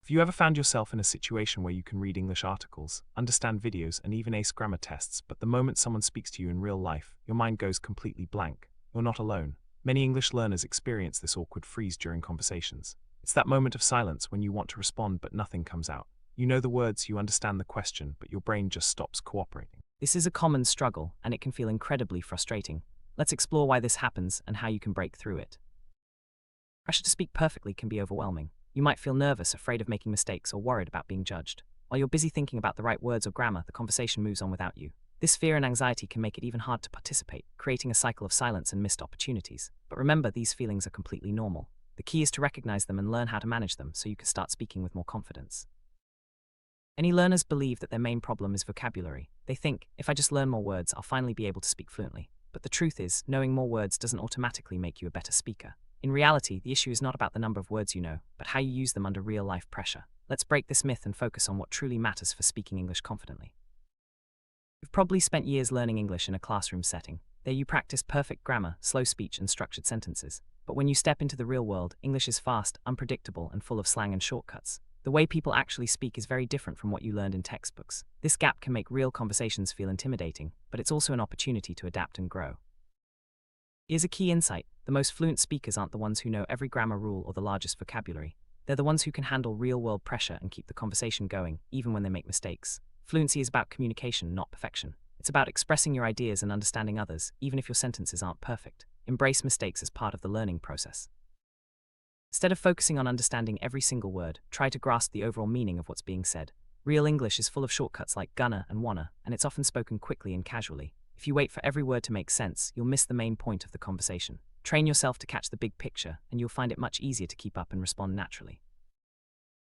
Have you ever found yourself in a situation where you can read English articles, understand videos, and even ace grammar tests, but the moment someone speaks to you in real life, your mind goes completely blank? You're not alone. Many English learners experience this awkward freeze during conversations. It's that moment of silence when you want to respond but nothing comes out. You know the words, you understand the question, but your brain just stops cooperating. This is a common struggle, and it can feel incredibly frustrating. Let's explore why this happens and how you can break through it. Pressure to speak perfectly can be overwhelming. You might feel nervous, afraid of making mistakes, or worried about being judged. While you're busy thinking about the right words or grammar, the conversation moves on without you. This fear and anxiety can make it even hard to participate, creating a cycle of silence and missed opportunities. But remember, these feelings are completely normal. The key is to recognize them and learn how to manage them so you can start speaking with more confidence. Many learners believe that their main problem is vocabulary. They think, if I just learn more words, I'll finally be able to speak fluently. But the truth is, knowing more words doesn't automatically make you a better speaker. In reality, the issue is not about the number of words you know, but how you use them under real-life pressure. Let's break this myth and focus on what truly matters for speaking English confidently. You've probably spent years learning English in a classroom setting. There you practice perfect grammar, slow speech, and structured sentences. But when you step into the real world, English is fast, unpredictable, and full of slang and shortcuts. The way people actually speak is very different from what you learned in textbooks. This gap can make real conversations feel intimidating, but it's also an opportunity to adapt and grow. Here's a key insight. The most fluent speakers aren't the ones who know every grammar rule or the largest vocabulary. They're the ones who can handle real-world pressure and keep the conversation going, even when they make mistakes. Fluency is about communication, not perfection. It's about expressing your ideas and understanding others, even if your sentences aren't perfect. Embrace mistakes as part of the learning process. Instead of focusing on understanding every single word, try to grasp the overall meaning of what's being said. Real English is full of shortcuts like gonna and wanna, and it's often spoken quickly and casually. If you wait for every word to make sense, you'll miss the main point of the conversation. Train yourself to catch the big picture, and you'll find it much easier to keep up and respond naturally.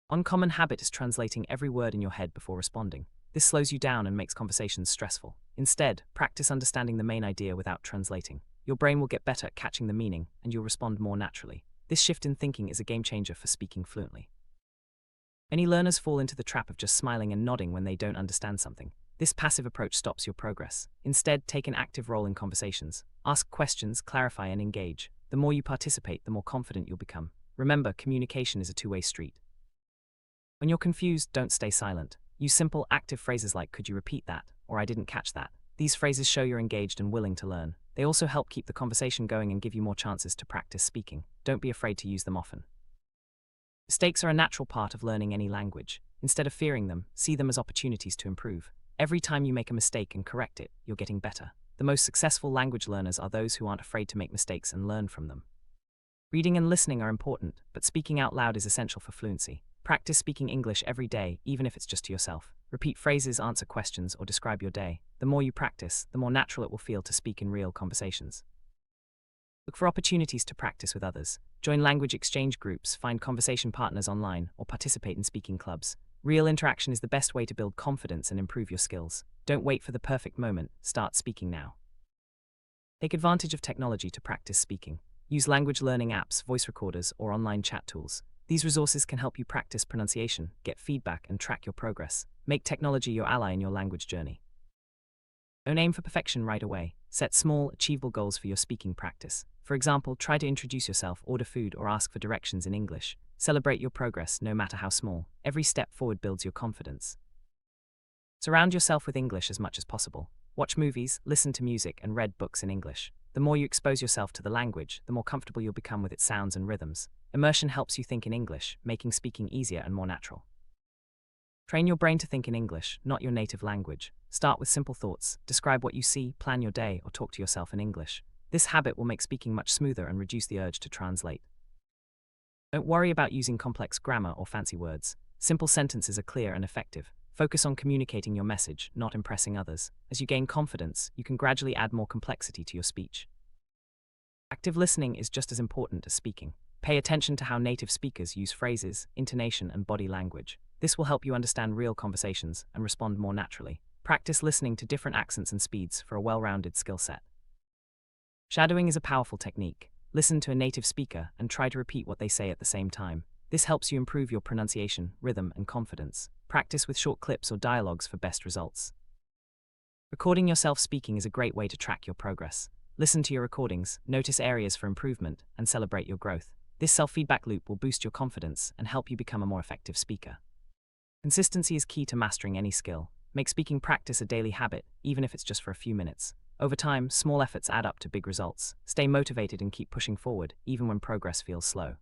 One common habit is translating every word in your head before responding. This slows you down and makes conversations stressful. Instead, practice understanding the main idea without translating. Your brain will get better at catching the meaning, and you'll respond more naturally. This shift in thinking is a game changer for speaking fluently. Many learners fall into the trap of just smiling and nodding when they don't understand something. This passive approach stops your progress. Instead, take an active role in conversations. Ask questions, clarify, and engage. The more you participate, the more confident you'll become. Remember, communication is a two-way street. When you're confused, don't stay silent. Use simple, active phrases like, "Could you repeat that?" or "I didn't catch that." These phrases show you're engaged and willing to learn. They also help keep the conversation going and give you more chances to practice speaking. Don't be afraid to use them often. Mistakes are a natural part of learning any language. Instead of fearing them, see them as opportunities to improve. Every time you make a mistake and correct it, you're getting better. The most successful language learners are those who aren't afraid to make mistakes and learn from them. Reading and listening are important, but speaking out loud is essential for fluency. Practice speaking English every day, even if it's just to yourself. Repeat phrases, answer questions, or describe your day. The more you practice, the more natural it will feel to speak in real conversations. Look for opportunities to practice with others. Join language exchange groups, find conversation partners online, or participate in speaking clubs. Real interaction is the best way to build confidence and improve your skills. Don't wait for the perfect moment, start speaking now. Take advantage of technology to practice speaking. Use language learning apps, voice recorders, or online chat tools. These resources can help you practice pronunciation, get feedback, and track your progress. Make technology your ally in your language journey. Don't aim for perfection right away. Set small, achievable goals for your speaking practice. For example, try to introduce yourself, order food, or ask for directions in English. Celebrate your progress, no matter how small. Every step forward builds your confidence. Surround yourself with English as much as possible. Watch movies, listen to music, and read books in English. The more you expose yourself to the language, the more comfortable you'll become with its sounds and rhythms. Immersion helps you think in English, making speaking easier and more natural. Train your brain to think in English, not your native language. Start with simple thoughts. Describe what you see, plan your day, or talk to yourself in English. This habit will make speaking much smoother and reduce the urge to translate. Don't worry about using complex grammar or fancy words. Simple sentences are clear and effective. Focus on communicating your message, not impressing others. As you gain confidence, you can gradually add more complexity to your speech. Active listening is just as important as speaking. Pay attention to how native speakers use phrases, intonation, and body language. This will help you understand real conversations and respond more naturally. Practice listening to different accents and speeds for a well-rounded skill set. Shadowing is a powerful technique. Listen to a native speaker and try to repeat what they say at the same time. This helps you improve your pronunciation, rhythm, and confidence. Practice with short clips or dialogues for best results. Recording yourself speaking is a great way to track your progress. Listen to your recordings, notice areas for improvement, and celebrate your growth. This self-feedback loop will boost your confidence and help you become a more effective speaker. Consistency is key to mastering any skill. Make speaking practice a daily habit, even if it's just for a few minutes. Over time, small efforts add up to big results. Stay motivated and keep pushing forward, even when progress feels slow.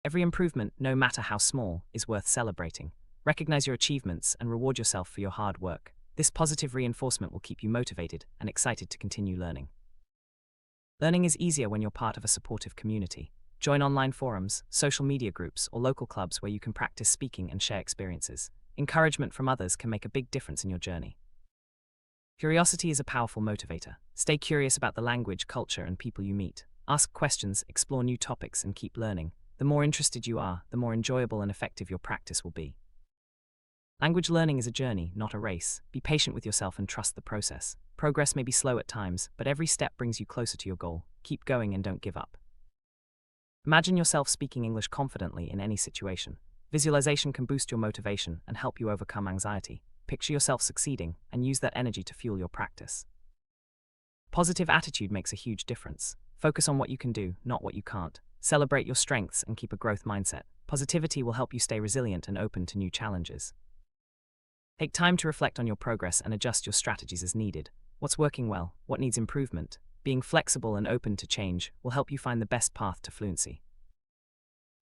Every improvement, no matter how small, is worth celebrating. Recognize your achievements and reward yourself for your hard work. This positive reinforcement will keep you motivated and excited to continue learning. Learning is easier when you're part of a supportive community. Join online forums, social media groups, or local clubs where you can practice speaking and share experiences. Encouragement from others can make a big difference in your journey. Curiosity is a powerful motivator. Stay curious about the language, culture, and people you meet. Ask questions, explore new topics, and keep learning. The more interested you are, the more enjoyable and effective your practice will be. Language learning is a journey, not a race. Be patient with yourself and trust the process. Progress may be slow at times, but every step brings you closer to your goal. Keep going and don't give up. Imagine yourself speaking English confidently in any situation. Visualization can boost your motivation and help you overcome anxiety. Picture yourself succeeding and use that energy to fuel your practice. Positive attitude makes a huge difference. Focus on what you can do, not what you can't. Celebrate your strengths and keep a growth mindset. Positivity will help you stay resilient and open to new challenges. Take time to reflect on your progress and adjust your strategies as needed. What's working well? What needs improvement? Being flexible and open to change will help you find the best path to fluency.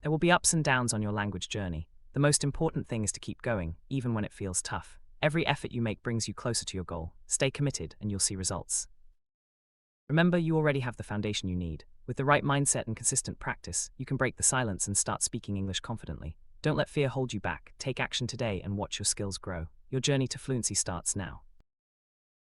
There will be ups and downs on your language journey. The most important thing is to keep going, even when it feels tough. Every effort you make brings you closer to your goal. Stay committed and you'll see results. Remember, you already have the foundation you need. With the right mindset and consistent practice, you can break the silence and start speaking English confidently. Don't let fear hold you back. Take action today and watch your skills grow. Your journey to fluency starts now.